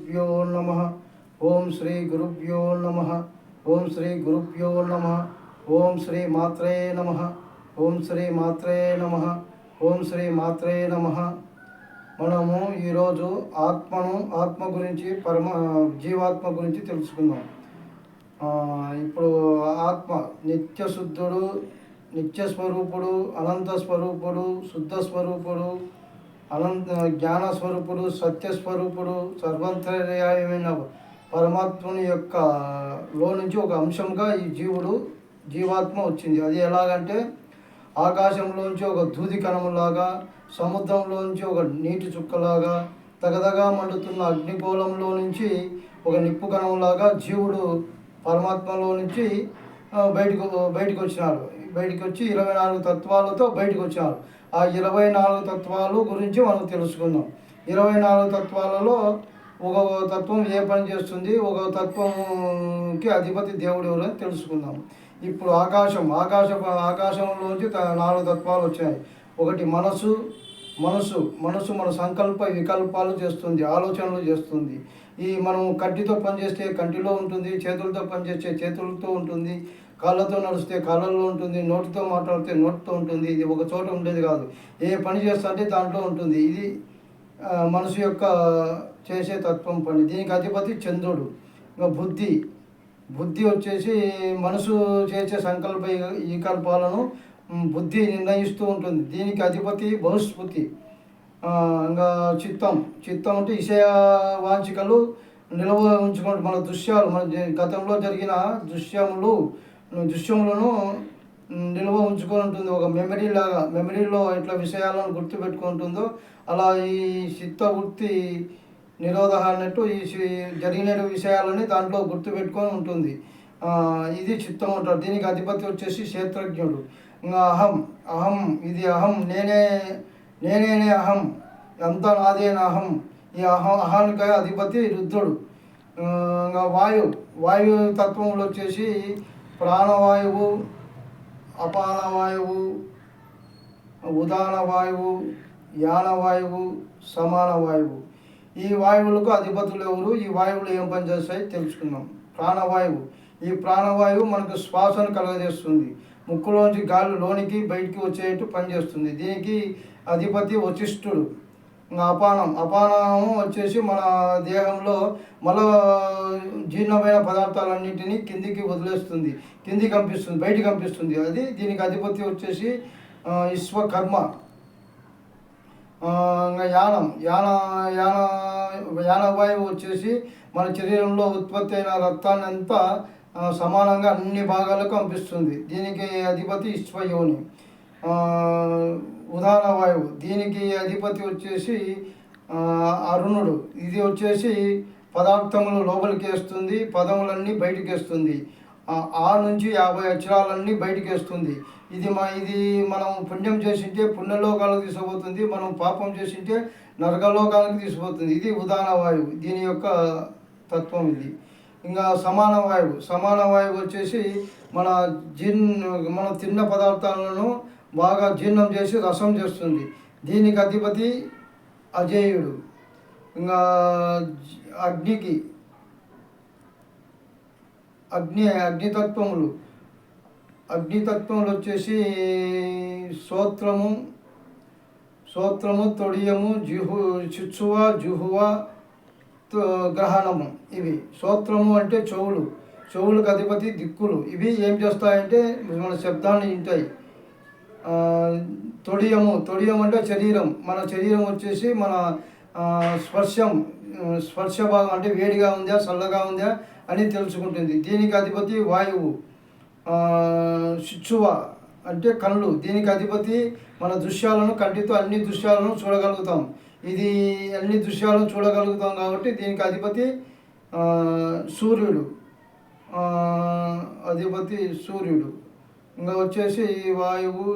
గురుభ్యో నమః. ఓం శ్రీ గురుభ్యో నమః. ఓం శ్రీ గురుభ్యో నమః. ఓం శ్రీ మాత్రే నమః. ఓం శ్రీ మాత్రే నమః. ఓం శ్రీ మాత్రే నమః. మనము ఈరోజు ఆత్మ గురించి జీవాత్మ గురించి తెలుసుకుందాం. ఇప్పుడు ఆత్మ నిత్యశుద్ధుడు, నిత్యస్వరూపుడు, అనంత స్వరూపుడు, శుద్ధ స్వరూపుడు, జ్ఞాన స్వరూపుడు, సత్యస్వరూపుడు, సర్వంతర్యాయమైన పరమాత్మని యొక్క లో నుంచి ఒక అంశంగా ఈ జీవాత్మ వచ్చింది. అది ఎలాగంటే ఆకాశంలోంచి ఒక దూది కణములాగా, సముద్రంలోంచి ఒక నీటి చుక్కలాగా, తగదగా మండుతున్న అగ్నిగోళంలో నుంచి ఒక నిప్పు కణంలాగా జీవుడు పరమాత్మలో నుంచి బయటకు వచ్చినాడు. బయటికి వచ్చి 24 తత్వాలతో బయటకు వచ్చినాడు. ఆ 24 తత్వాలు గురించి మనం తెలుసుకుందాం. 24 తత్వాలలో ఒక తత్వం ఏ పని చేస్తుంది, ఒక తత్వంకి అధిపతి దేవుడు ఎవరు అని తెలుసుకుందాం. ఇప్పుడు ఆకాశంలోంచి 4 తత్వాలు వచ్చాయి. ఒకటి మనసు మన సంకల్ప వికల్పాలు చేస్తుంది, ఆలోచనలు చేస్తుంది. ఈ మనం కంటితో పనిచేస్తే కంటిలో ఉంటుంది, చేతులతో పనిచేస్తే చేతులతో ఉంటుంది, కాళ్ళతో నడిస్తే కాళ్ళల్లో ఉంటుంది, నోటితో మాట్లాడితే నోటితో ఉంటుంది. ఇది ఒక చోట ఉండేది కాదు, ఏ పని చేస్తుంటే దాంట్లో ఉంటుంది. ఇది మనసు యొక్క చేసే తత్వం పని. దీనికి అధిపతి చంద్రుడు. ఇంకా బుద్ధి వచ్చేసి మనసు చేసే సంకల్ప వికల్పాలను బుద్ధి నిర్ణయిస్తూ ఉంటుంది. దీనికి అధిపతి బృహస్పతి. ఇంకా చిత్తం అంటే విషయ వాంఛికలు నిల్వ ఉంచుకుంటూ మన దృశ్యాలు, మన గతంలో జరిగిన దృశ్యములను నిల్వ ఉంచుకొని ఉంటుంది. ఒక మెమరీలో ఎట్లా విషయాలను గుర్తుపెట్టుకుంటుందో అలా ఈ చిత్తవృత్తి నిరోధ అన్నట్టు ఈ జరిగిన విషయాలని దాంట్లో గుర్తుపెట్టుకొని ఉంటుంది. ఇది చిత్తం అంటారు. దీనికి అధిపతి వచ్చేసి క్షేత్రజ్ఞుడు. ఇంకా అహం ఇది అహం, నేనే అహం, అంతా నాదేన అహం. ఈ అహానికి అధిపతి రుద్రుడు. ఇంకా వాయు తత్వంలో వచ్చేసి ప్రాణవాయువు, అపానవాయువు, ఉదానవాయువు, యానవాయువు, సమానవాయువు. ఈ వాయువులకు అధిపతులు ఎవరు, ఈ వాయువులు ఏం పని చేస్తాయి తెలుసుకుందాం. ఈ ప్రాణవాయువు మనకు శ్వాసను కలుగజేస్తుంది. ముక్కులోంచి గాలి లోనికి బయటికి వచ్చేట్టు పనిచేస్తుంది. దీనికి అధిపతి వశిష్ఠుడు. అపానం వచ్చేసి మన దేహంలో జీర్ణమైన పదార్థాలన్నింటినీ కిందికి వదిలేస్తుంది, బయటికి పంపిస్తుంది. అది దీనికి అధిపతి వచ్చేసి విశ్వకర్మ. యానవాయువు వచ్చేసి మన శరీరంలో ఉత్పత్తి అయిన రక్తాన్ని అంతా సమానంగా అన్ని భాగాలకు పంపిస్తుంది. దీనికి అధిపతి విశ్వయోని. ఉదాన వాయువు, దీనికి అధిపతి వచ్చేసి అరుణుడు. ఇది వచ్చేసి పదార్థములు లోపలికి వేస్తుంది, పదములన్నీ బయటికి వేస్తుంది. 6 నుంచి 50 అక్షరాలన్నీ బయటికి వేస్తుంది. ఇది మనం పుణ్యం చేసింటే పుణ్యలోకాలకు తీసుకుపోతుంది, మనం పాపం చేసింటే నరకలోకాలకు తీసుకుపోతుంది. ఇది ఉదాన వాయువు, దీని యొక్క తత్వం ఇది. ఇంకా సమాన వాయువు వచ్చేసి మనం తిన్న పదార్థాలను బాగా జీర్ణం చేసి రసం చేస్తుంది. దీనికి అధిపతి అజేయుడు. ఇంకా అగ్నితత్వములు వచ్చేసి శ్రోత్రము, తొడియము, చిచ్చువ, జుహువ, గ్రహణము. ఇవి శ్రోత్రము అంటే చెవులకు అధిపతి దిక్కులు. ఇవి ఏం చేస్తాయంటే మన శబ్దాన్ని వింటాయి. తొడియం అంటే శరీరం. మన శరీరం వచ్చేసి మన స్పర్శ భాగం అంటే వేడిగా ఉందా చల్లగా ఉందా అని తెలుసుకుంటుంది. దీనికి అధిపతి వాయువు. శిచ్చువ అంటే కళ్ళు. దీనికి అధిపతి మన కంటితో అన్ని దృశ్యాలను చూడగలుగుతాం. ఇది అన్ని దృశ్యాలను చూడగలుగుతాం కాబట్టి దీనికి అధిపతి సూర్యుడు. ఇంకా వచ్చేసి వాయువు